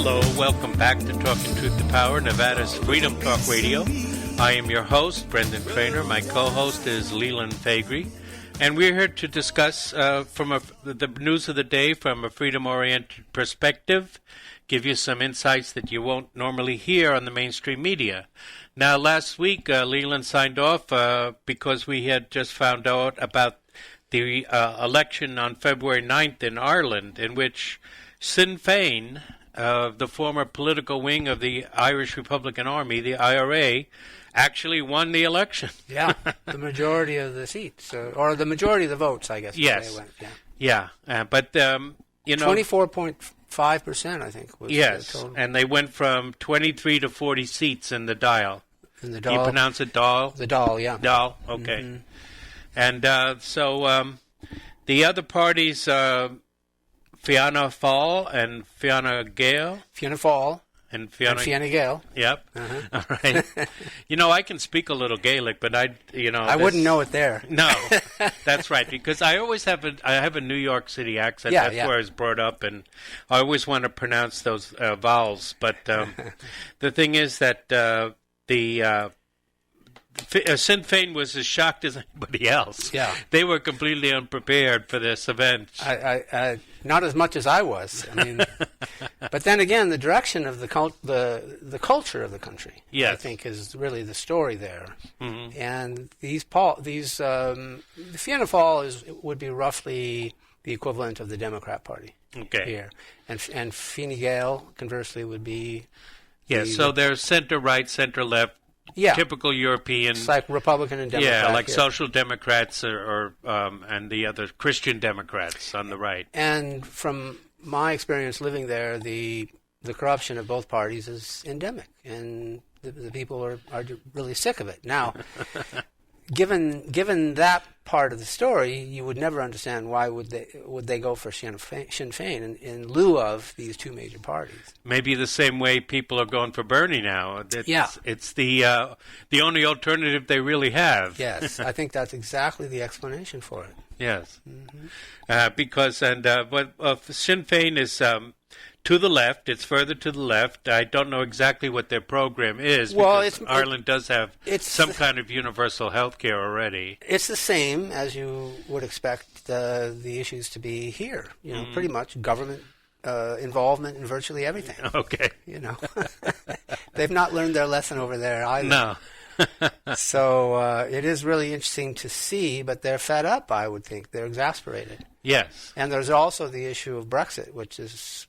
Hello, welcome back to Talking Truth to Power, Nevada's Freedom Talk Radio. I am your host, Brendan Trainor. My co-host is Leland Faegre. And we're here to discuss the news of the day from a freedom-oriented perspective, give you some insights that you won't normally hear on the mainstream media. Now, last week, Leland signed off because we had just found out about the election on February 9th in Ireland, in which Sinn Féin, the former political wing of the Irish Republican Army, the IRA, actually won the election. Yeah, the majority of the seats, or the majority of the votes, I guess. Yes. They went, but, 24.5%, I think, was the total. And they went from 23 to 40 seats in the Dáil. In the Dáil. You pronounce it Dáil? The Dáil, yeah. Dáil, okay. Mm-hmm. And so the other parties, Fianna Fáil and Fianna Gael. Fianna Fáil. And Fianna Gael. Yep. Uh-huh. All right. I can speak a little Gaelic, but I wouldn't know it there. No, that's right. Because I always have a New York City accent. That's where I was brought up, and I always want to pronounce those vowels. But the thing is that Sinn Féin was as shocked as anybody else. Yeah, they were completely unprepared for this event. I not as much as I was. I mean, but then again, the direction of the culture of the country, I think, is really the story there. Mm-hmm. And the Fianna Fáil would be roughly the equivalent of the Democrat Party here, and Fine Gael, conversely, would be so they're center right, center left. Yeah, typical European. It's like Republican and Democrat. Yeah, like Social Democrats or and the other Christian Democrats on the right. And from my experience living there, the corruption of both parties is endemic, and the people are really sick of it. Now, given that part of the story, you would never understand why would they go for Sinn Féin in lieu of these two major parties. Maybe the same way people are going for Bernie now. It's the only alternative they really have. Yes, I think that's exactly the explanation for it. Yes, because Sinn Féin is to the left. It's further to the left. I don't know exactly what their program is. Well, because Ireland does have some kind of universal health care already. It's the same as you would expect the issues to be here. Pretty much government involvement in virtually everything. Okay. They've not learned their lesson over there either. No. So it is really interesting to see, but they're fed up, I would think. They're exasperated. Yes. And there's also the issue of Brexit, which is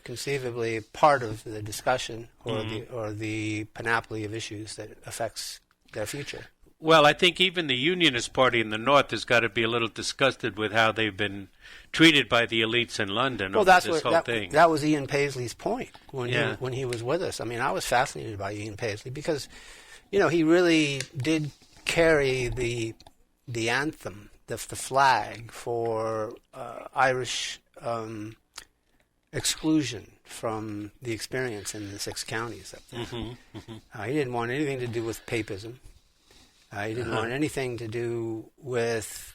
conceivably part of the discussion or the panoply of issues that affects their future. Well, I think even the Unionist Party in the North has got to be a little disgusted with how they've been treated by the elites in London over this whole thing. That was Ian Paisley's point when he was with us. I mean, I was fascinated by Ian Paisley because, he really did carry the anthem, the flag for Irish exclusion from the experience in the 6 counties up there. Mm-hmm, mm-hmm. He didn't want anything to do with papism. He didn't want anything to do with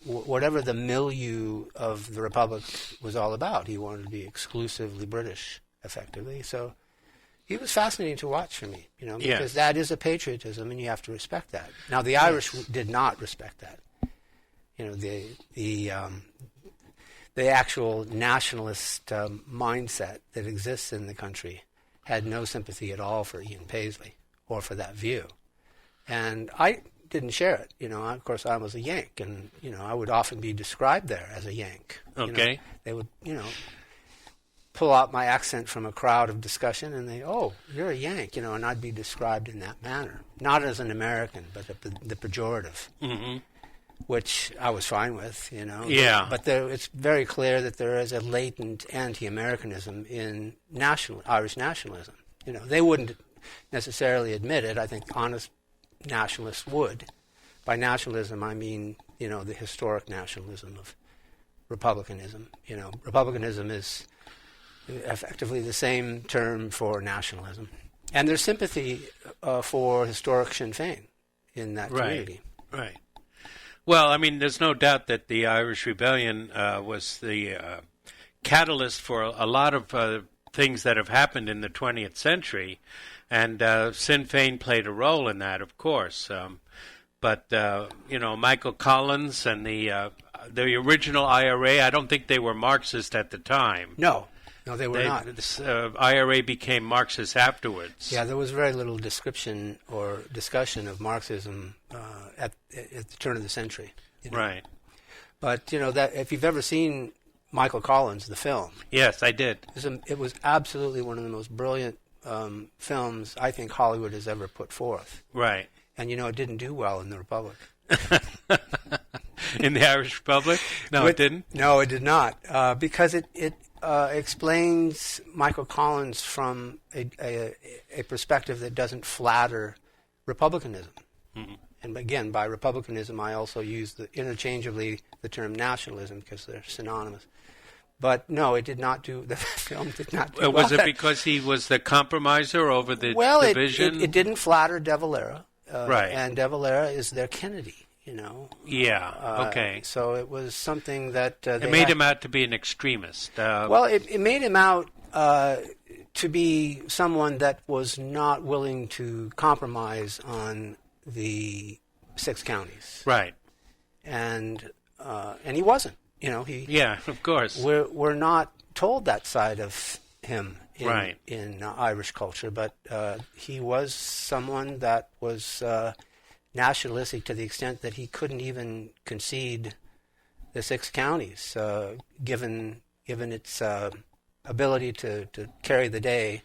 whatever the milieu of the Republic was all about. He wanted to be exclusively British, effectively. So he was fascinating to watch for me, because that is a patriotism, and you have to respect that. Now, the Irish did not respect that. The actual nationalist mindset that exists in the country had no sympathy at all for Ian Paisley or for that view. And I didn't share it. Of course, I was a Yank, and, I would often be described there as a Yank. Okay. They would, pull out my accent from a crowd of discussion, and you're a Yank, and I'd be described in that manner. Not as an American, but the pejorative. Mm-hmm. Which I was fine with, Yeah. But it's very clear that there is a latent anti-Americanism in Irish nationalism. They wouldn't necessarily admit it. I think honest nationalists would. By nationalism, I mean, the historic nationalism of republicanism. Republicanism is effectively the same term for nationalism. And there's sympathy for historic Sinn Féin in that community. Right. Well, I mean, there's no doubt that the Irish Rebellion was the catalyst for a lot of things that have happened in the 20th century, and Sinn Féin played a role in that, of course. But Michael Collins and the original IRA, I don't think they were Marxist at the time. No, they were not. This IRA became Marxist afterwards. Yeah, there was very little description or discussion of Marxism at the turn of the century. Right. But, that if you've ever seen Michael Collins, the film. Yes, I did. It was absolutely one of the most brilliant films I think Hollywood has ever put forth. Right. And, it didn't do well in the Republic. In the Irish Republic? No, it didn't? No, it did not. Because it explains Michael Collins from a perspective that doesn't flatter republicanism. Mm-hmm. And again, by republicanism, I also use interchangeably the term nationalism because they're synonymous. But no, the film did not do well. Was it because he was the compromiser over the division? It didn't flatter De Valera. Right. And De Valera is their Kennedy, Yeah, okay. So it was something that... it made him out to be an extremist. It made him out to be someone that was not willing to compromise on the 6 counties. Right. And he wasn't. Yeah, of course. We're not told that side of him in Irish culture, but he was someone that was nationalistic to the extent that he couldn't even concede the 6 counties, given its ability to carry the day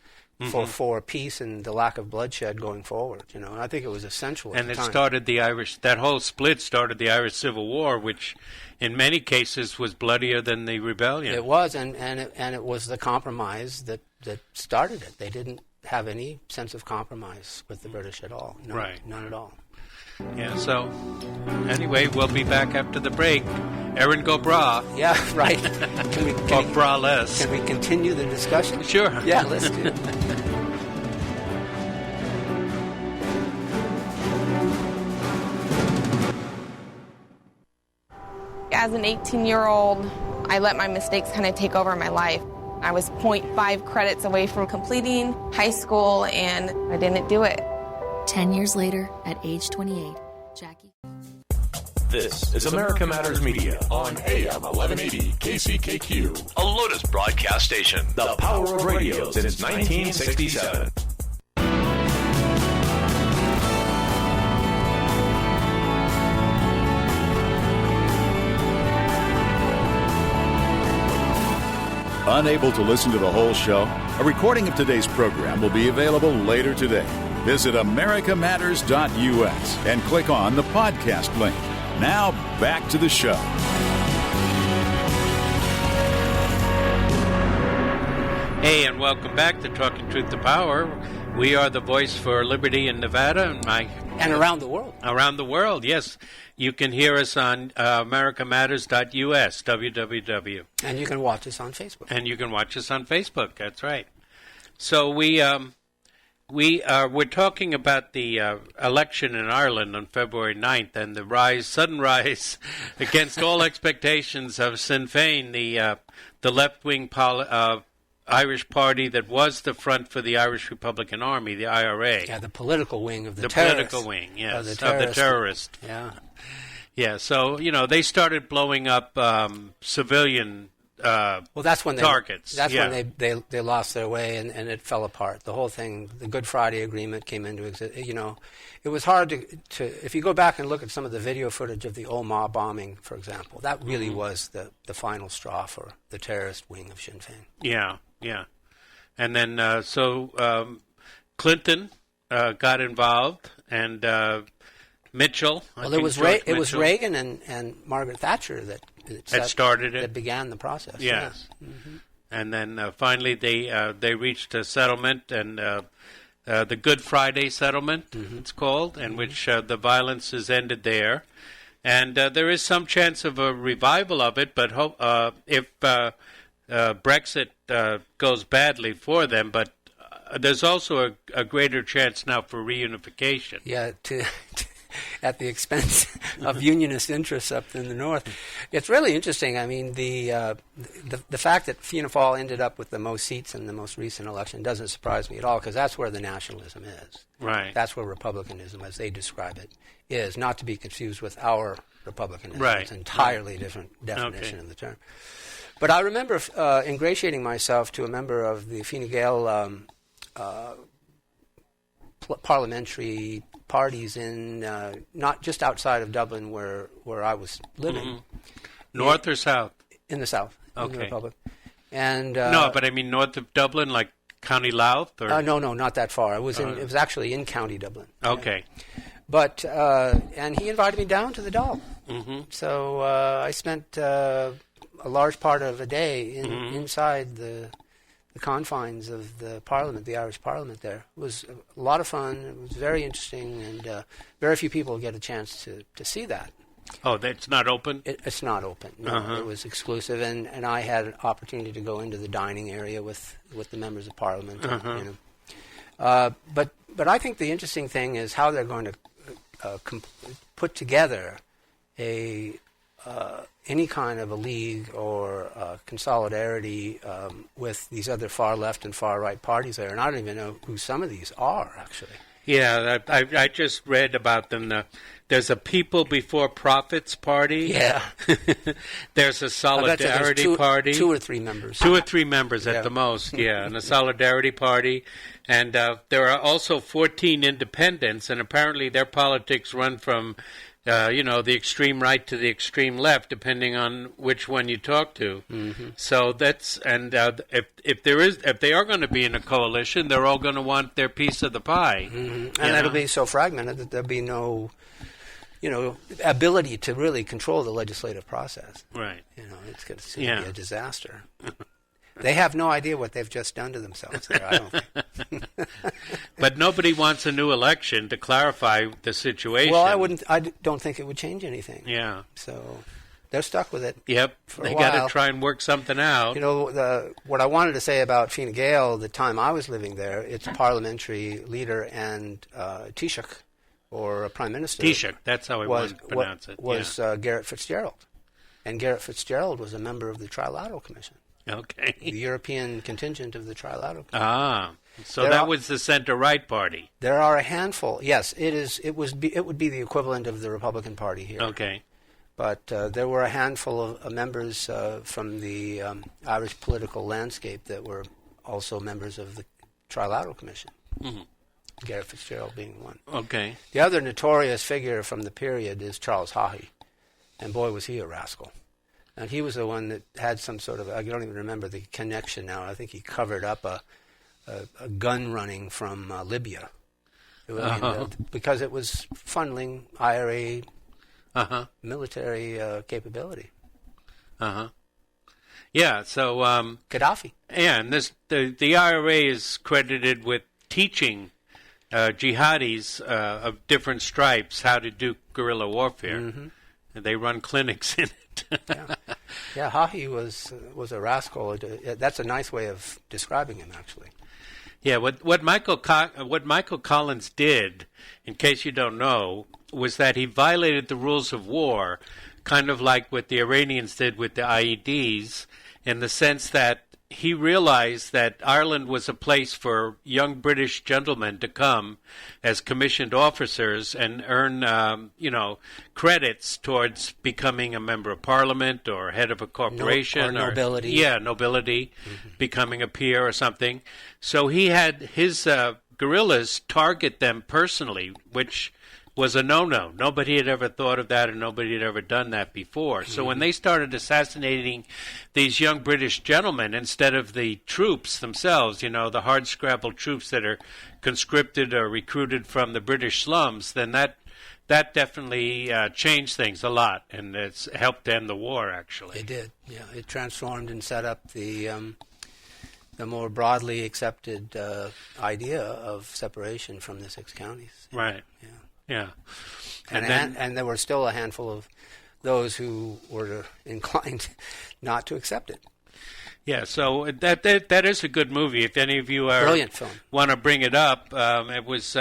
for peace and the lack of bloodshed going forward. And I think it was essential at the time. Started the Irish. That whole split started the Irish Civil War, which, in many cases, was bloodier than the rebellion. It was, and it was the compromise that started it. They didn't have any sense of compromise with the British at all. No, right. None at all. Yeah. So, anyway, we'll be back after the break. Erin go bra. Yeah. Right. Or bra less. Can we continue the discussion? Sure. Yeah. Let's do it. As an 18-year-old, I let my mistakes kind of take over my life. I was 0.5 credits away from completing high school, and I didn't do it. 10 years later, at age 28, Jackie. This is America Matters Media on AM 1180 KCKQ, a Lotus broadcast station, the power of radio since 1967. Unable to listen to the whole show? A recording of today's program will be available later today. Visit americamatters.us and click on the podcast link. Now, back to the show. Hey, and welcome back to Talking Truth to Power. We are the voice for liberty in Nevada and around the world. Around the world, yes. You can hear us on americamatters.us, www. And you can watch us on Facebook. And you can watch us on Facebook. That's right. So we're talking about the election in Ireland on February 9th and the sudden rise against all expectations of Sinn Féin, the left-wing Irish party that was the front for the Irish Republican Army, the IRA. Yeah, the political wing of the terrorists. The political wing, yes, of the terrorists. Yeah. Yeah, so, they started blowing up civilian that's when targets. When they lost their way and it fell apart. The whole thing, the Good Friday Agreement came into existence. It was hard to if you go back and look at some of the video footage of the Omagh bombing, for example, that really was the final straw for the terrorist wing of Sinn Féin. Yeah, yeah. And then, Clinton got involved, and Mitchell. Well, it was Reagan and Margaret Thatcher that started it. That began the process. Yes. Yeah. Mm-hmm. And then finally they reached a settlement, and the Good Friday settlement, it's called, in which the violence has ended there. And there is some chance of a revival of it, but if Brexit goes badly for them, but there's also a greater chance now for reunification. Yeah, at the expense of unionist interests up in the north. It's really interesting. I mean, the fact that Fianna Fáil ended up with the most seats in the most recent election doesn't surprise me at all, because that's where the nationalism is. Right. That's where republicanism, as they describe it, is, not to be confused with our republicanism. Right. It's an entirely different definition of the term. But I remember ingratiating myself to a member of the Fine Gael parliamentary parties in not just outside of Dublin, where I was living. North or south? In the south, in the Republic. And no, but I mean north of Dublin, like County Louth? Or? No, not that far. It was actually in County Dublin. Okay. Yeah. But and he invited me down to the Dáil. So I spent a large part of a day inside the confines of the Parliament, the Irish Parliament there. It was a lot of fun. It was very interesting, and very few people get a chance to see that. Oh, that's not open? It's not open. No, it was exclusive, and I had an opportunity to go into the dining area with the members of Parliament. You know. But I think the interesting thing is how they're going to put together any kind of a league or consolidarity with these other far left and far right parties there. And I don't even know who some of these are, actually. Yeah, I just read about them. There's a People Before Profits party. Yeah. There's a Solidarity party. 2 or 3 members. 2 or 3 members at the most, yeah, and a Solidarity party. And there are also 14 independents, and apparently their politics run from the extreme right to the extreme left, depending on which one you talk to. So that's, and if they are going to be in a coalition, they're all going to want their piece of the pie. And it'll be so fragmented that there'll be no, ability to really control the legislative process. Right. It's going to be a disaster. They have no idea what they've just done to themselves there, I don't think. But nobody wants a new election to clarify the situation. Well, I don't think it would change anything. Yeah. So they're stuck with it. Yep. They got to try and work something out. What I wanted to say about Fine Gael, the time I was living there, its parliamentary leader and Taoiseach, or a prime minister. Taoiseach, that's how I want to pronounce it. Was Garrett Fitzgerald. And Garrett Fitzgerald was a member of the Trilateral Commission. Okay. The European contingent of the Trilateral Commission. So that was the center-right party. There are a handful. Yes, it would be the equivalent of the Republican Party here. Okay. But there were a handful of members from the Irish political landscape that were also members of the Trilateral Commission. Garrett Fitzgerald being one. Okay. The other notorious figure from the period is Charles Haughey. And boy, was he a rascal. And he was the one that had some sort of, I don't even remember the connection now. I think he covered up a gun running from Libya. Because it was funneling IRA military capability. Yeah, so... Gaddafi. Yeah, and the IRA is credited with teaching jihadis of different stripes how to do guerrilla warfare. And they run clinics in it. Yeah, Haughey was a rascal. That's a nice way of describing him, actually. Yeah, what Michael Collins did, in case you don't know, was that he violated the rules of war, kind of like what the Iranians did with the IEDs, in the sense that he realized that Ireland was a place for young British gentlemen to come as commissioned officers and earn, credits towards becoming a member of parliament or head of a corporation. Or nobility. Yeah, nobility, becoming a peer or something. So he had his guerrillas target them personally, which was a no-no. Nobody had ever thought of that, and nobody had ever done that before. So when they started assassinating these young British gentlemen instead of the troops themselves, the hard-scrabble troops that are conscripted or recruited from the British slums, then that definitely changed things a lot, and it's helped end the war, actually. It did, yeah. It transformed and set up the more broadly accepted idea of separation from the 6 counties. Right. Yeah. Yeah, and there were still a handful of those who were inclined not to accept it. Yeah, so that is a good movie. If any of you Brilliant film. want to bring it up, it was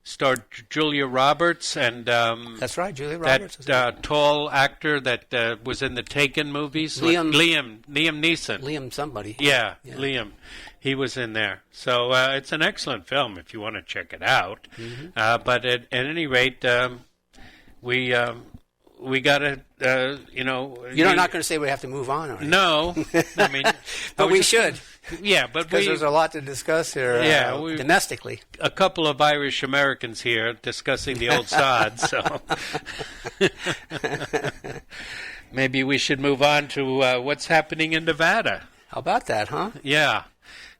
starred Julia Roberts and That's right, Julia Roberts. that tall actor that was in the Taken movies. Liam Neeson. Liam somebody. Yeah, Liam. He was in there. So it's an excellent film if you want to check it out. But at any rate, we got to, You're not going to say we have to move on, are you? No. I mean, but we should. Yeah, but because there's a lot to discuss here domestically. A couple of Irish Americans here discussing the old sod, so maybe we should move on to what's happening in Nevada. How about that, huh? Yeah.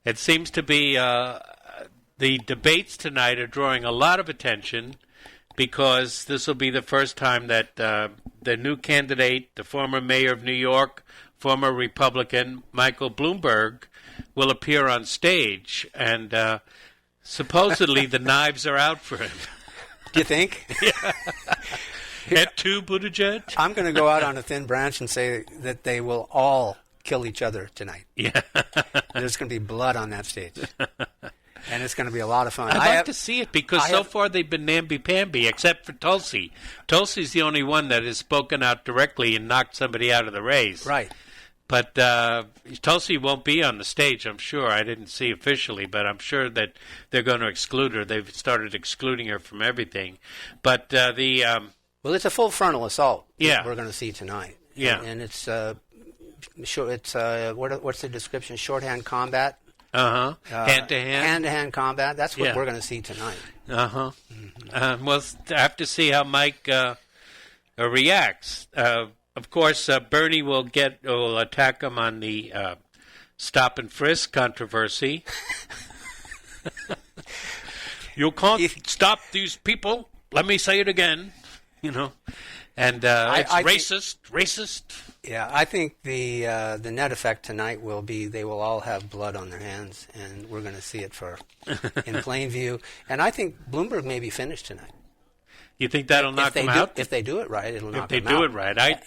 It seems to be the debates tonight are drawing a lot of attention because this will be the first time that the new candidate, the former mayor of New York, former Republican, Michael Bloomberg, will appear on stage, and supposedly the knives are out for him. Do you think? Yeah. Et tu, Buttigieg? I'm going to go out on a thin branch and say that they will all kill each other tonight. Yeah. There's going to be blood on that stage. And it's going to be a lot of fun. I'd like to see it because so far they've been namby-pamby, except for Tulsi. Tulsi's the only one that has spoken out directly and knocked somebody out of the race. Right. But Tulsi won't be on the stage, I'm sure. I didn't see officially, but I'm sure that they're going to exclude her. They've started excluding her from everything. But well, it's a full frontal assault that we're going to see tonight. Yeah. And it's what's the description? Shorthand combat? Hand-to-hand? Hand-to-hand combat. That's what we're going to see tonight. Well, I have to see how Mike reacts. Of course, Bernie will attack him on the stop and frisk controversy. You can't stop these people. Let me say it again. And it's racist. Yeah, I think the net effect tonight will be they will all have blood on their hands, and we're going to see it in plain view. And I think Bloomberg may be finished tonight. You think that'll knock them out? If they do it right, it'll knock them out. If they do it right. I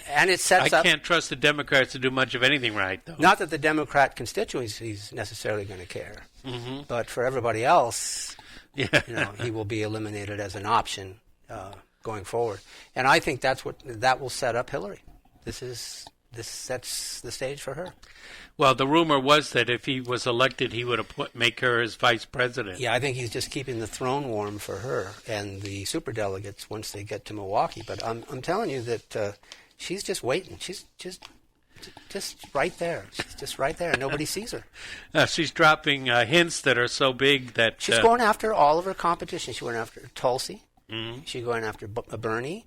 can't trust the Democrats to do much of anything right, though. Not that the Democrat constituency is necessarily going to care. But for everybody else, he will be eliminated as an option going forward. And I think that will set up Hillary. This sets the stage for her. Well, the rumor was that if he was elected, he would make her his vice president. Yeah, I think he's just keeping the throne warm for her and the superdelegates once they get to Milwaukee. But I'm telling you that she's just waiting. She's just right there. She's just right there. Nobody sees her. She's dropping hints that are so big that she's going after all of her competition. She went after Tulsi. She's going after Bernie.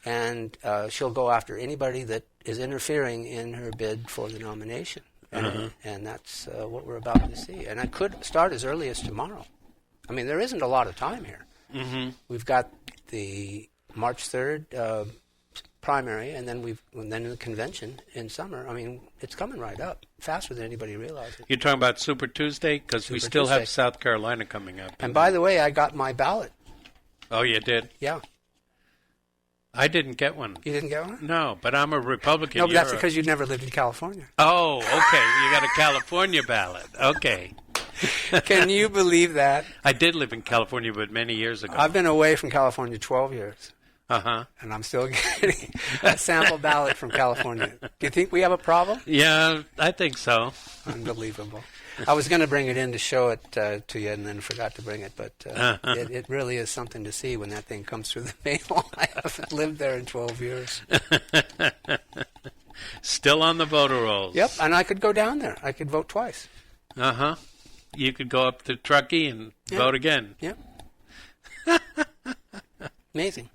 And she'll go after anybody that is interfering in her bid for the nomination. And that's what we're about to see. And it could start as early as tomorrow. I mean, there isn't a lot of time here. We've got the March 3rd primary, and then the convention in summer. I mean, it's coming right up, faster than anybody realizes. You're talking about Super Tuesday? Because we still have South Carolina coming up. And by the way, I got my ballot. Oh, you did? Yeah. I didn't get one. You didn't get one? No, but I'm a Republican. No, but that's because you never lived in California. Oh, okay. You got a California ballot. Okay. Can you believe that? I did live in California, but many years ago. I've been away from California 12 years. And I'm still getting a sample ballot from California. Do you think we have a problem? Yeah, I think so. Unbelievable. I was going to bring it in to show it to you and then forgot to bring it, but it really is something to see when that thing comes through the mail. I haven't lived there in 12 years. Still on the voter rolls. Yep, and I could go down there. I could vote twice. You could go up to Truckee and vote again. Yep. Amazing.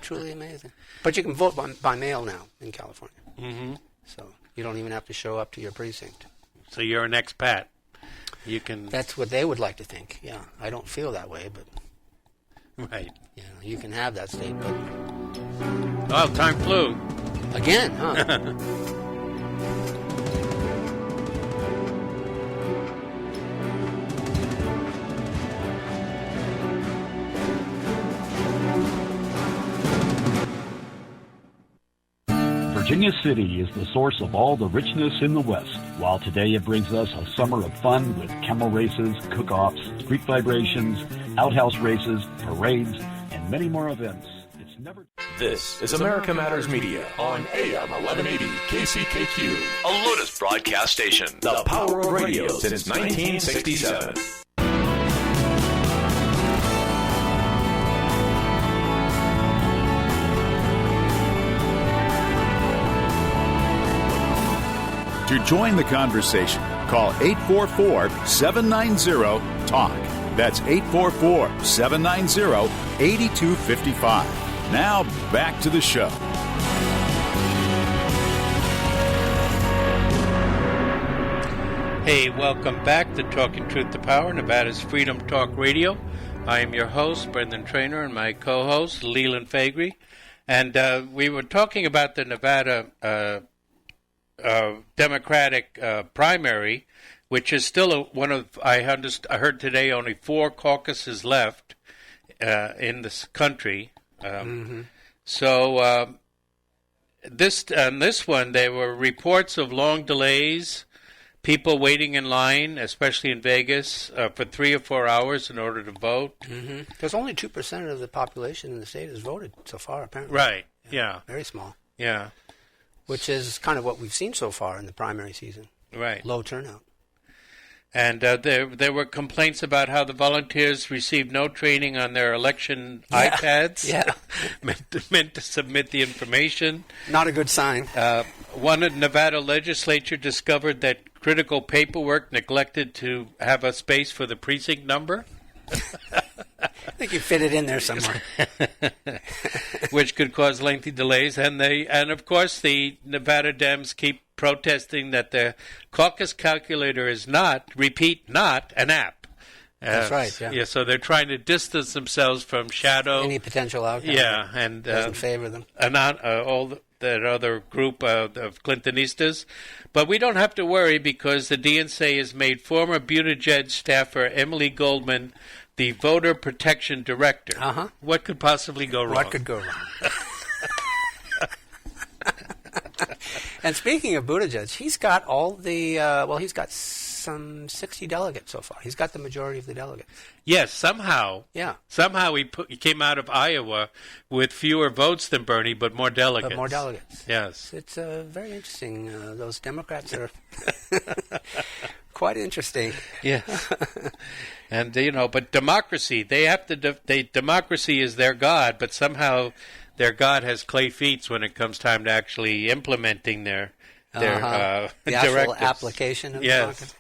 Truly amazing. But you can vote by mail now in California. So you don't even have to show up to your precinct. So you're an expat. You can. That's what they would like to think. Yeah, I don't feel that way, but right. You can have that statement. Oh, time flew again, huh? Virginia City is the source of all the richness in the West. While today it brings us a summer of fun with camel races, cook-offs, street vibrations, outhouse races, parades, and many more events. It's never... This is America Matters Media on AM 1180 KCKQ, a Lotus broadcast station. The power of radio since 1967. To join the conversation, call 844-790-TALK. That's 844-790-8255. Now, back to the show. Hey, welcome back to Talking Truth to Power, Nevada's Freedom Talk Radio. I am your host, Brendan Trainor, and my co-host, Leland Faegre. And we were talking about the Nevada Democratic primary, which is still one of, I heard today, only 4 caucuses left in this country. So this one, there were reports of long delays, people waiting in line, especially in Vegas, for 3 or 4 hours in order to vote. Because only 2% of the population in the state has voted so far, apparently. Right, yeah. Very small. Yeah. Which is kind of what we've seen so far in the primary season. Right. Low turnout. And there were complaints about how the volunteers received no training on their election iPads. Yeah. meant to submit the information. Not a good sign. One Nevada legislature discovered that critical paperwork neglected to have a space for the precinct number. I think you fit it in there somewhere. Which could cause lengthy delays. And of course, the Nevada Dems keep protesting that the caucus calculator is not an app. That's right, yeah. Yeah, so they're trying to distance themselves from shadow. Any potential outcome. Yeah, and doesn't favor them. And that other group of Clintonistas. But we don't have to worry because the DNC has made former Buttigieg staffer Emily Goldman the voter protection director. What could possibly go wrong? What could go wrong? And speaking of Buttigieg, he's got all the, he's got some 60 delegates so far. He's got the majority of the delegates. Yes, somehow. Yeah. Somehow he came out of Iowa with fewer votes than Bernie, but more delegates. But more delegates. Yes. It's very interesting. Those Democrats are quite interesting. Yeah. And, but democracy, democracy is their God, but somehow their God has clay feet when it comes time to actually implementing their the directives. actual application of yes.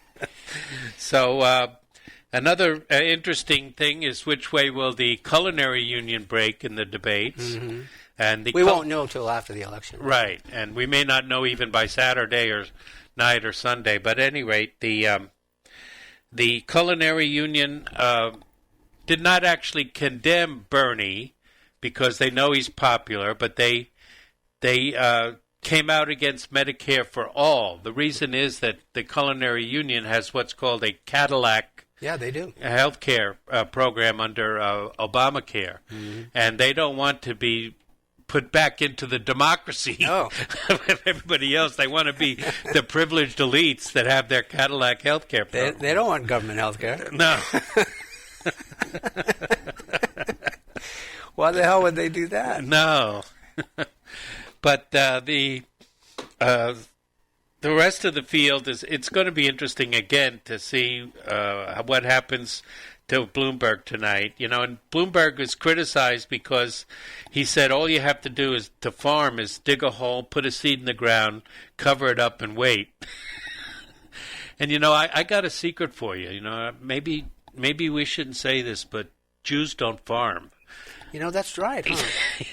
So another interesting thing is which way will the culinary union break in the debates. And we won't know till after the election. Right, and we may not know even by Saturday or night or Sunday. But at any rate, the culinary union did not actually condemn Bernie because they know he's popular, but they came out against Medicare for all. The reason is that the culinary union has what's called a Cadillac health care program under Obamacare, and they don't want to be put back into the democracy of everybody else. They want to be the privileged elites that have their Cadillac health care program. They don't want government health care. No. Why the hell would they do that? No. But the rest of the field it's going to be interesting again to see what happens to Bloomberg tonight. And Bloomberg is criticized because he said all you have to do to farm is dig a hole, put a seed in the ground, cover it up, and wait. And I got a secret for you. Maybe we shouldn't say this, but Jews don't farm. That's right, huh?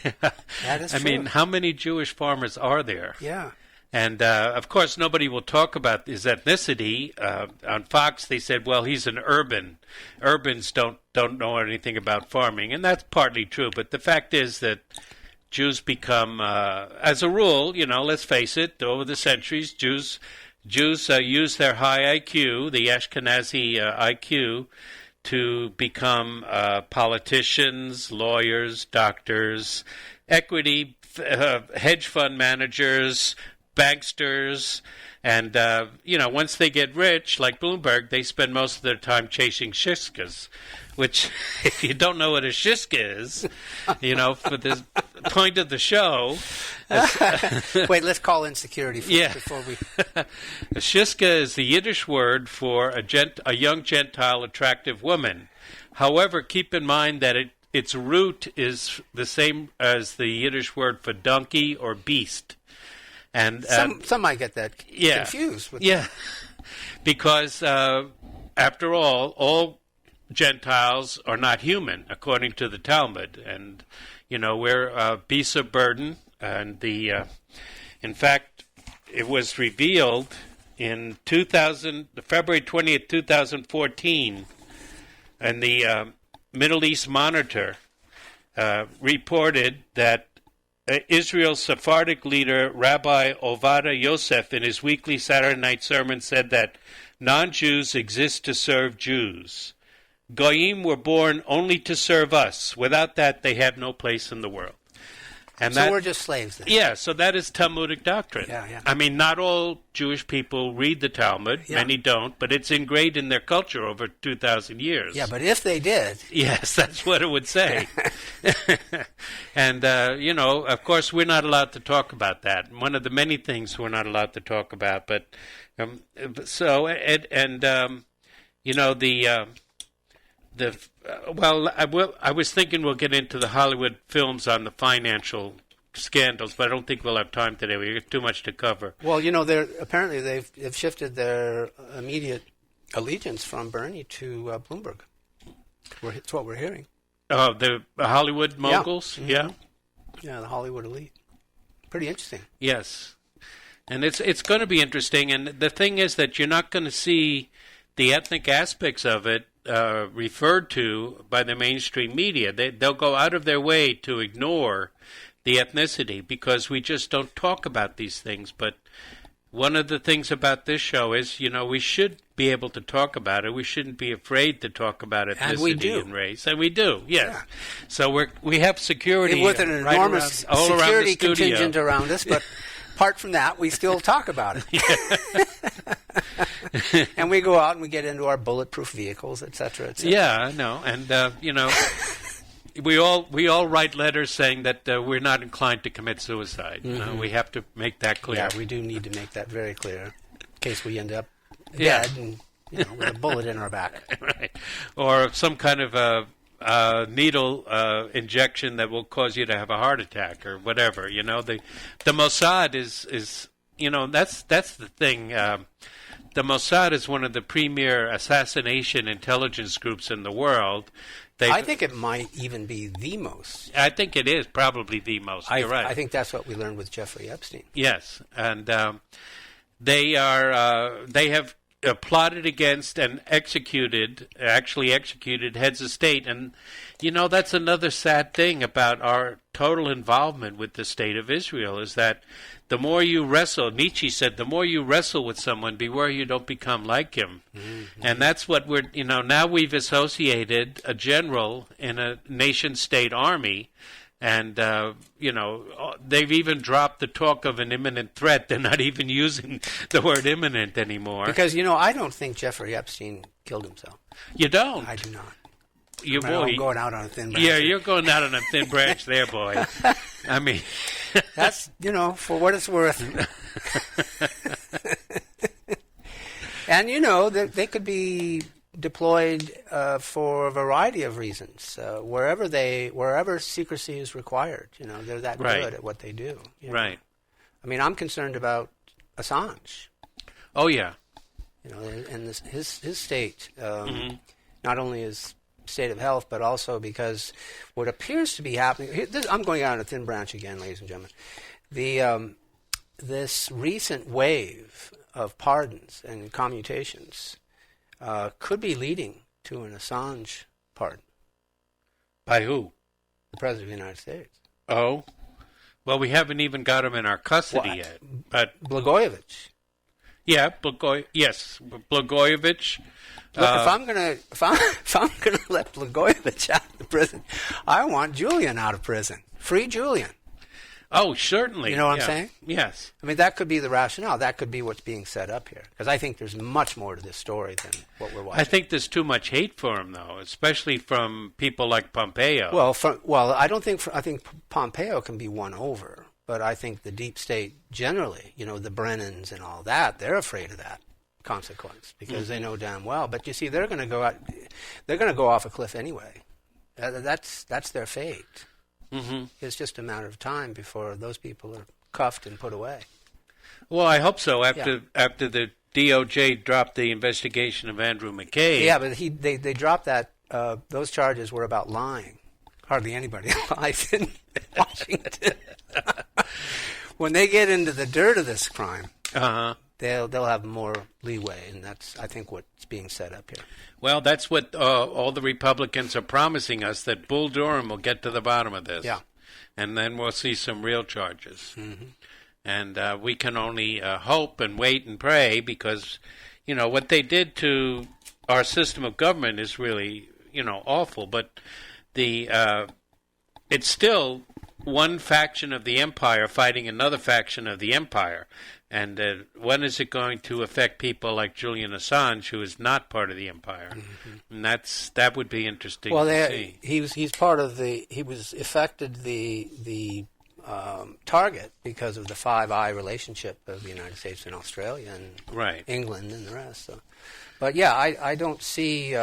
Yeah. That is true. I mean, how many Jewish farmers are there? Yeah. And, of course, nobody will talk about his ethnicity. On Fox, they said, well, he's an urban. Urbans don't know anything about farming, and that's partly true. But the fact is that Jews become, as a rule, let's face it, over the centuries, Jews use their high IQ, the Ashkenazi IQ, to become politicians, lawyers, doctors, equity, hedge fund managers, banksters, and, once they get rich, like Bloomberg, they spend most of their time chasing shishkas, which, if you don't know what a shishka is, for the point of the show... Wait, let's call in security first before we... A shishka is the Yiddish word for a young Gentile attractive woman. However, keep in mind that its root is the same as the Yiddish word for donkey or beast. And some might get that confused. Because after all Gentiles are not human, according to the Talmud, and we're beasts of burden. And in fact, it was revealed in February 20th, 2014, and the Middle East Monitor reported that Israel's Sephardic leader, Rabbi Ovada Yosef, in his weekly Saturday night sermon said that non-Jews exist to serve Jews. Goyim were born only to serve us. Without that, they have no place in the world. And so we're just slaves then? Yeah, so that is Talmudic doctrine. Yeah. I mean, not all Jewish people read the Talmud. Yeah. Many don't, but it's ingrained in their culture over 2,000 years. Yeah, but if they did... Yes, that's what it would say. And, of course, we're not allowed to talk about that. One of the many things we're not allowed to talk about. But I was thinking we'll get into the Hollywood films on the financial scandals, but I don't think we'll have time today. We have too much to cover. Well, apparently they've shifted their immediate allegiance from Bernie to Bloomberg. It's what we're hearing. Oh, the Hollywood moguls? Yeah. Mm-hmm. Yeah, the Hollywood elite. Pretty interesting. Yes. And it's going to be interesting. And the thing is that you're not going to see the ethnic aspects of it referred to by the mainstream media. They'll go out of their way to ignore the ethnicity because we just don't talk about these things. But one of the things about this show is, we should be able to talk about it. We shouldn't be afraid to talk about ethnicity and race. And we do, yes. Yeah. So we have security with an enormous security contingent around us, but apart from that, we still talk about it. And we go out and we get into our bulletproof vehicles, et cetera, et cetera. Yeah, I know. And, we all write letters saying that we're not inclined to commit suicide. Mm-hmm. We have to make that clear. Yeah, we do need to make that very clear in case we end up dead and with a bullet in our back. Right. Or some kind of a needle injection that will cause you to have a heart attack or whatever. The Mossad is that's the thing. The Mossad is one of the premier assassination intelligence groups in the world. I think it might even be the most. I think it is probably the most. You're right. I think that's what we learned with Jeffrey Epstein. Yes, and they have plotted against and executed heads of state. And, that's another sad thing about our total involvement with the state of Israel is that the more you wrestle, Nietzsche said, the more you wrestle with someone, beware you don't become like him. Mm-hmm. And that's what we're, now we've associated a general in a nation-state army. And, they've even dropped the talk of an imminent threat. They're not even using the word imminent anymore. Because, I don't think Jeffrey Epstein killed himself. You don't? I do not. I'm going out on a thin branch. Yeah, you're going out on a thin branch there, boy. I mean... That's, for what it's worth. And, they could be deployed for a variety of reasons. Wherever secrecy is required, they're that good at what they do. Right. I mean, I'm concerned about Assange. Oh yeah. And his state, not only his state of health, but also because what appears to be happening. I'm going out on a thin branch again, ladies and gentlemen. This recent wave of pardons and commutations could be leading to an Assange pardon. By who? The President of the United States. Oh? Well, we haven't even got him in our custody yet. But Blagojevich. Yeah, Blagojevich. Look, if I'm gonna let Blagojevich out of prison, I want Julian out of prison. Free Julian. Oh, certainly. You know what I'm saying? Yes. I mean, that could be the rationale. That could be what's being set up here. Because I think there's much more to this story than what we're watching. I think there's too much hate for him, though, especially from people like Pompeo. I don't think. I think Pompeo can be won over, but I think the deep state generally, the Brennans and all that, they're afraid of that consequence because they know damn well. But you see, they're going to go out. They're going to go off a cliff anyway. That's their fate. Mm-hmm. It's just a matter of time before those people are cuffed and put away. Well, I hope so. After the DOJ dropped the investigation of Andrew McCabe. Yeah, but they dropped that. Those charges were about lying. Hardly anybody lies in Washington. When they get into the dirt of this crime, they'll have more leeway, and that's, I think, what's being set up here. Well, that's what all the Republicans are promising us, that Bull Durham will get to the bottom of this. Yeah. And then we'll see some real charges. Mm-hmm. And we can only hope and wait and pray because, what they did to our system of government is really, awful. But it's still one faction of the empire fighting another faction of the empire. And when is it going to affect people like Julian Assange, who is not part of the empire? Mm-hmm. And that would be interesting to see. He's part of he was affected the target because of the Five Eye relationship of the United States and Australia and England and the rest. So. But yeah, I don't see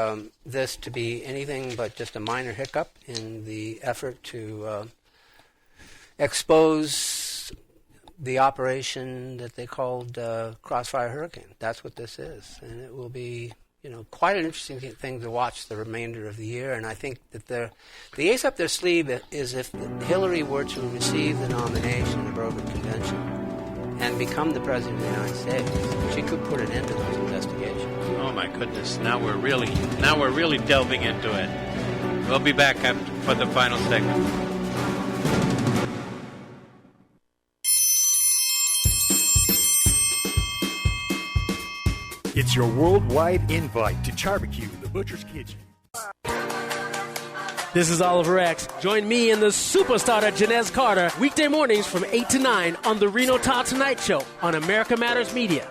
this to be anything but just a minor hiccup in the effort to expose the operation that they called Crossfire Hurricane. That's what this is, and it will be, quite an interesting thing to watch the remainder of the year. And I think that the ace up their sleeve is if Hillary were to receive the nomination in the Broken Convention and become the president of the United States, she could put an end to those investigations. Oh my goodness! Now we're really delving into it. We'll be back for the final segment. It's your worldwide invite to Barbecue, the Butcher's Kitchen. This is Oliver X. Join me and the superstar Janez Carter weekday mornings from 8 to 9 on the Reno Todd Tonight Show on America Matters Media.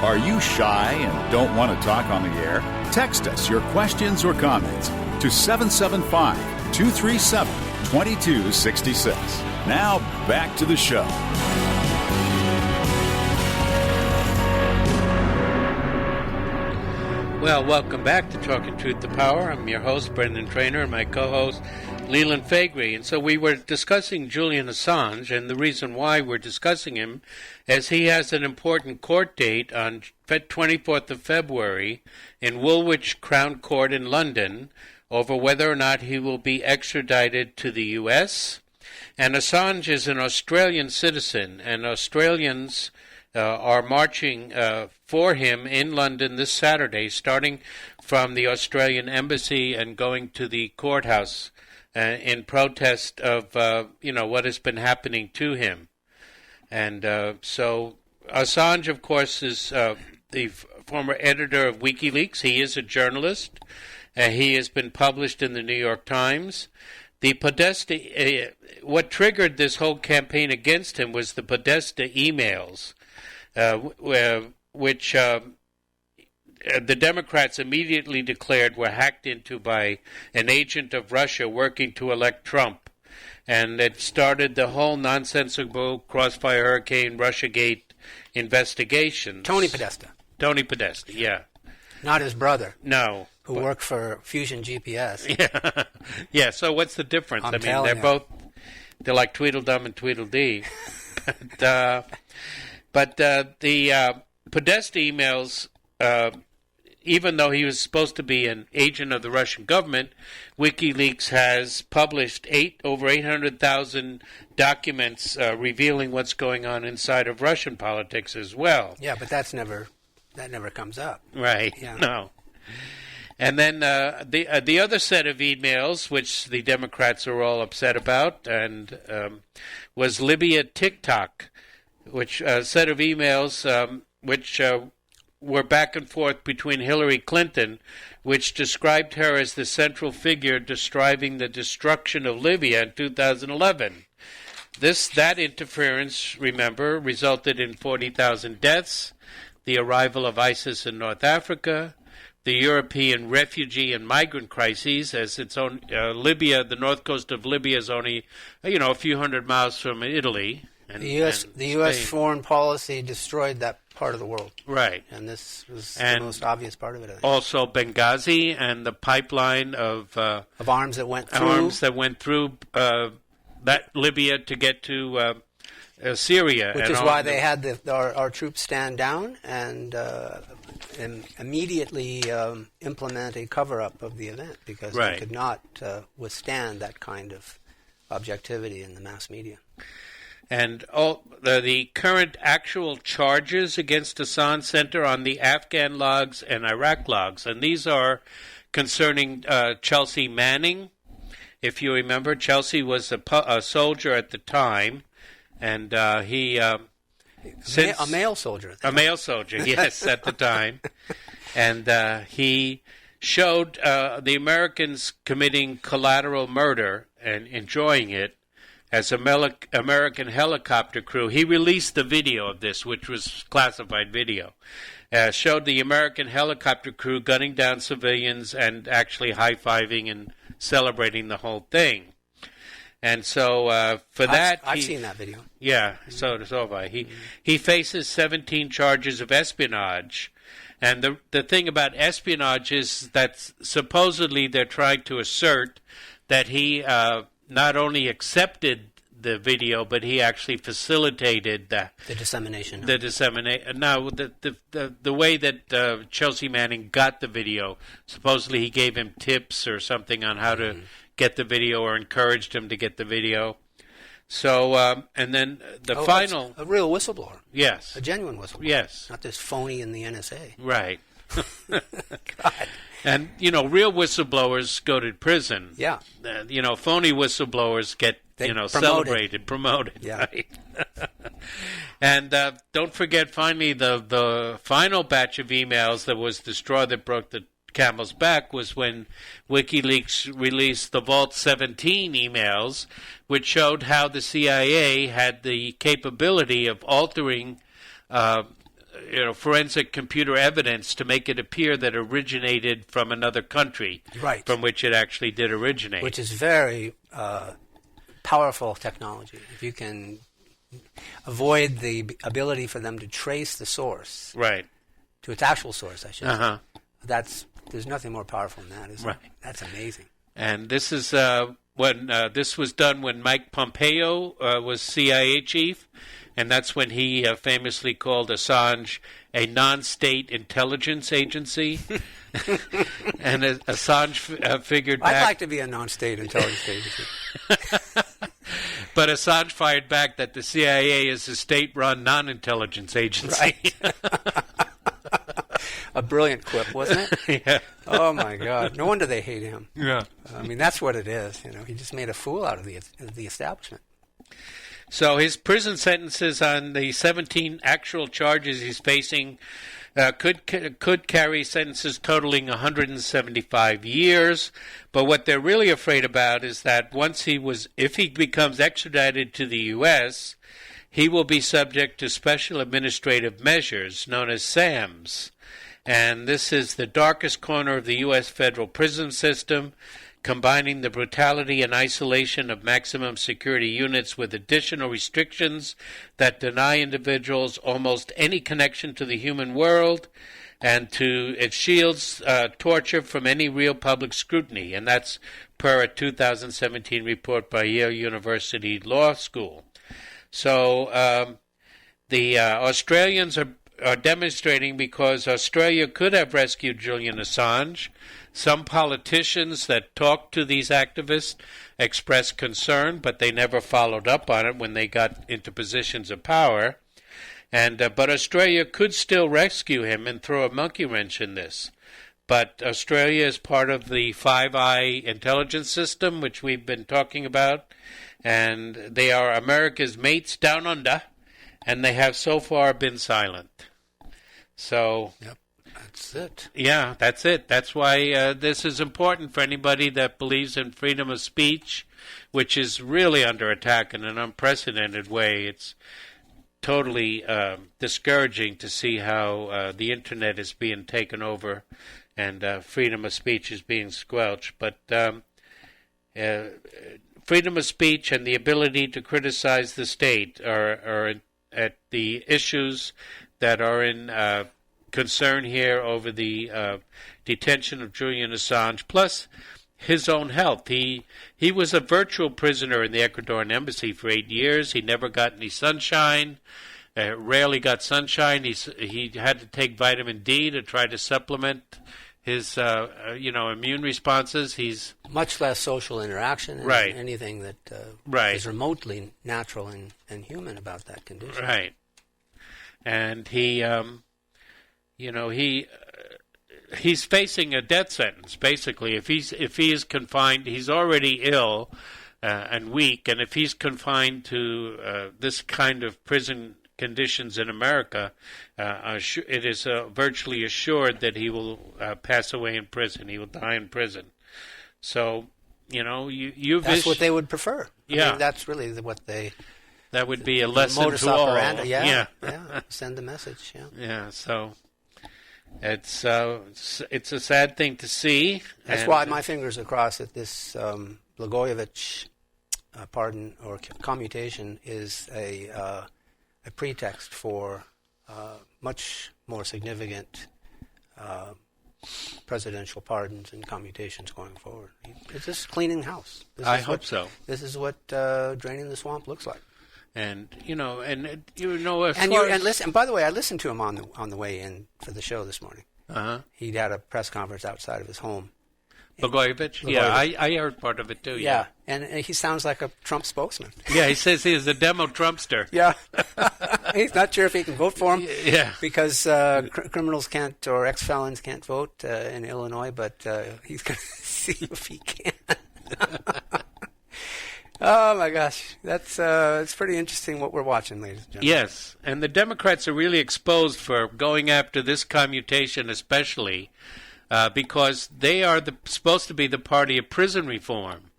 Are you shy and don't want to talk on the air? Text us your questions or comments to 775-237-2266. Now, back to the show. Well, welcome back to Talking Truth to Power. I'm your host, Brendan Trainor, and my co-host, Leland Faegre. And so we were discussing Julian Assange, and the reason why we're discussing him is he has an important court date on 24th of February in Woolwich Crown Court in London over whether or not he will be extradited to the U.S. And Assange is an Australian citizen, and Australians are marching for him in London this Saturday, starting from the Australian Embassy and going to the courthouse in protest of, what has been happening to him. And so Assange, of course, is the former editor of WikiLeaks. He is a journalist. He has been published in the New York Times. The Podesta, what triggered this whole campaign against him was the Podesta emails, which the Democrats immediately declared were hacked into by an agent of Russia working to elect Trump. And it started the whole nonsensical Crossfire Hurricane, Russiagate investigation. Tony Podesta, yeah. Not his brother. No. Who worked for Fusion GPS. Yeah. Yeah, so what's the difference? They're like Tweedledum and Tweedledee. But the Podesta emails, even though he was supposed to be an agent of the Russian government, WikiLeaks has published over 800,000 documents revealing what's going on inside of Russian politics as well. Yeah, but that never comes up. Right. Yeah. No. And then the other set of emails, which the Democrats are all upset about, and was Libya TikTok, which set of emails which were back and forth between Hillary Clinton, which described her as the central figure describing the destruction of Libya in 2011. That interference, remember, resulted in 40,000 deaths, the arrival of ISIS in North Africa, the European refugee and migrant crises, as its own Libya, the north coast of Libya is only, a few hundred miles from Italy. And, the U.S. foreign policy destroyed that part of the world. Right. And this was the most obvious part of it, I think. Also Benghazi and the pipeline of arms that went through. That Libya to get to Syria. Which is why they had our troops stand down and immediately implement a cover-up of the event because they could not withstand that kind of objectivity in the mass media. And all the current actual charges against Assange center on the Afghan logs and Iraq logs, and these are concerning Chelsea Manning. If you remember, Chelsea was a soldier at the time, and he a male soldier. A male soldier, yes, at the time, and he showed the Americans committing collateral murder and enjoying it as American helicopter crew. He released the video of this, which was classified video. Showed the American helicopter crew gunning down civilians and actually high-fiving and celebrating the whole thing. And so I've seen that video. Yeah, so have I. He faces 17 charges of espionage. And the thing about espionage is that supposedly they're trying to assert that he not only accepted the video, but he actually facilitated the dissemination. Now, the way that Chelsea Manning got the video, supposedly he gave him tips or something on how to get the video or encouraged him to get the video. So, and then final... A real whistleblower. Yes. A genuine whistleblower. Yes. Not this phony in the NSA. Right. God. And, real whistleblowers go to prison. Yeah. Phony whistleblowers get, celebrated, promoted. Yeah. Right? And don't forget, finally, the final batch of emails that was the straw that broke the camel's back was when WikiLeaks released the Vault 17 emails, which showed how the CIA had the capability of altering forensic computer evidence to make it appear that it originated from another country, right, from which it actually did originate. Which is very powerful technology. If you can avoid the ability for them to trace the source, right, to its actual source, I should say. There's nothing more powerful than that, is there? That's amazing. And this is when this was done when Mike Pompeo was CIA chief. And that's when he famously called Assange a non-state intelligence agency. And Assange figured back... I'd like to be a non-state intelligence agency. But Assange fired back that the CIA is a state-run non-intelligence agency. Right. A brilliant quip, wasn't it? Yeah. Oh, my God. No wonder they hate him. Yeah. I mean, that's what it is. He just made a fool out of the establishment. So his prison sentences on the 17 actual charges he's facing could carry sentences totaling 175 years. But what they're really afraid about is that if he becomes extradited to the U.S., he will be subject to special administrative measures known as SAMs. And this is the darkest corner of the U.S. federal prison system, combining the brutality and isolation of maximum security units with additional restrictions that deny individuals almost any connection to the human world, and it shields torture from any real public scrutiny. And that's per a 2017 report by Yale University Law School. So the Australians are demonstrating because Australia could have rescued Julian Assange. Some politicians that talked to these activists expressed concern, but they never followed up on it when they got into positions of power. But Australia could still rescue him and throw a monkey wrench in this. But Australia is part of the Five Eye intelligence system, which we've been talking about, and they are America's mates down under, and they have so far been silent. So, yep, that's it. Yeah, that's it. That's why this is important for anybody that believes in freedom of speech, which is really under attack in an unprecedented way. It's totally discouraging to see how the internet is being taken over and freedom of speech is being squelched. But freedom of speech and the ability to criticize the state are at the issues that are in concern here over the detention of Julian Assange, plus his own health. He was a virtual prisoner in the Ecuadorian embassy for 8 years. He never got any sunshine, rarely got sunshine. He had to take vitamin D to try to supplement his immune responses. He's much less social interaction and right. anything that right. is remotely natural and human about that condition. Right. And he's facing a death sentence, basically. If he is confined, he's already ill and weak, and if he's confined to this kind of prison conditions in America, it is virtually assured that he will pass away in prison. He will die in prison. So, that's what they would prefer. Yeah. I mean, that's really what they... That would be a lesson modus to all. operandi. Yeah. Send the message. Yeah. Yeah. So it's a sad thing to see. That's why my fingers are crossed that this Blagojevich pardon or commutation is a pretext for much more significant presidential pardons and commutations going forward. It's just cleaning house. I hope so. This is what draining the swamp looks like. And listen. And by the way, I listened to him on the way in for the show this morning. He had a press conference outside of his home. Blagojevich? Yeah, I heard part of it too. Yeah, and he sounds like a Trump spokesman. Yeah, he says he is a demo Trumpster. Yeah, he's not sure if he can vote for him. Yeah, because criminals can't or ex-felons can't vote in Illinois, but he's going to see if he can. Oh my gosh, it's pretty interesting what we're watching, ladies and gentlemen. Yes, and the Democrats are really exposed for going after this commutation, especially because they are supposed to be the party of prison reform.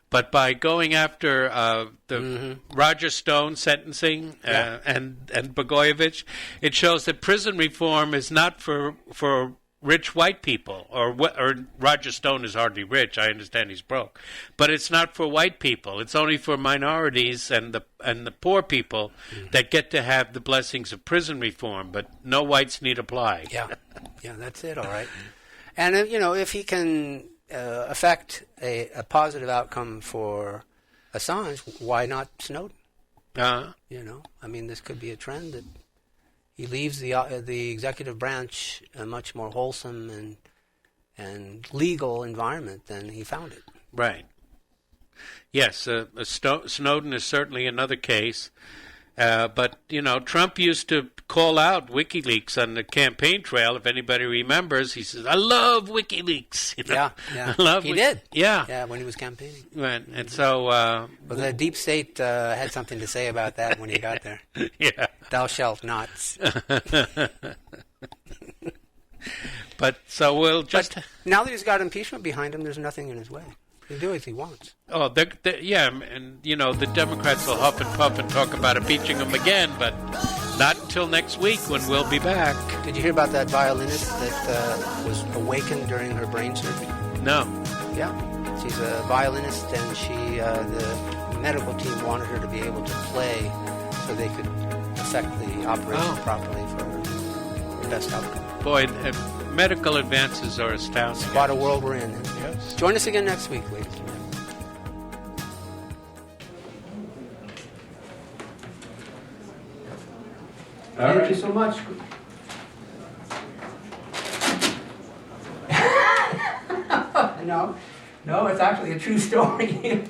But by going after the Roger Stone sentencing and Blagojevich, it shows that prison reform is not for rich white people, or Roger Stone is hardly rich. I understand he's broke, but it's not for white people. It's only for minorities and the poor people that get to have the blessings of prison reform. But no whites need apply. Yeah, that's it. All right, and if he can affect a positive outcome for Assange, why not Snowden? I mean, this could be a trend that he leaves the executive branch a much more wholesome and legal environment than he found it. Right. Yes, Snowden is certainly another case. But, Trump used to call out WikiLeaks on the campaign trail. If anybody remembers, he says, I love WikiLeaks. Yeah. He did. Yeah, when he was campaigning. Right. And so... but the deep state had something to say about that when he got there. Yeah. Thou shalt not. But so we'll just... But now that he's got impeachment behind him, there's nothing in his way. He can do as he wants. Oh, yeah, and the Democrats will huff and puff and talk about impeaching him again, but not until next week when we'll be back. Did you hear about that violinist that was awakened during her brain surgery? No. Yeah, she's a violinist, and the medical team wanted her to be able to play so they could effect the operation properly for the best outcome. Boy, medical advances are astounding. What a world we're in. Yes. Join us again next week, ladies and gentlemen. Thank you so much. No, it's actually a true story.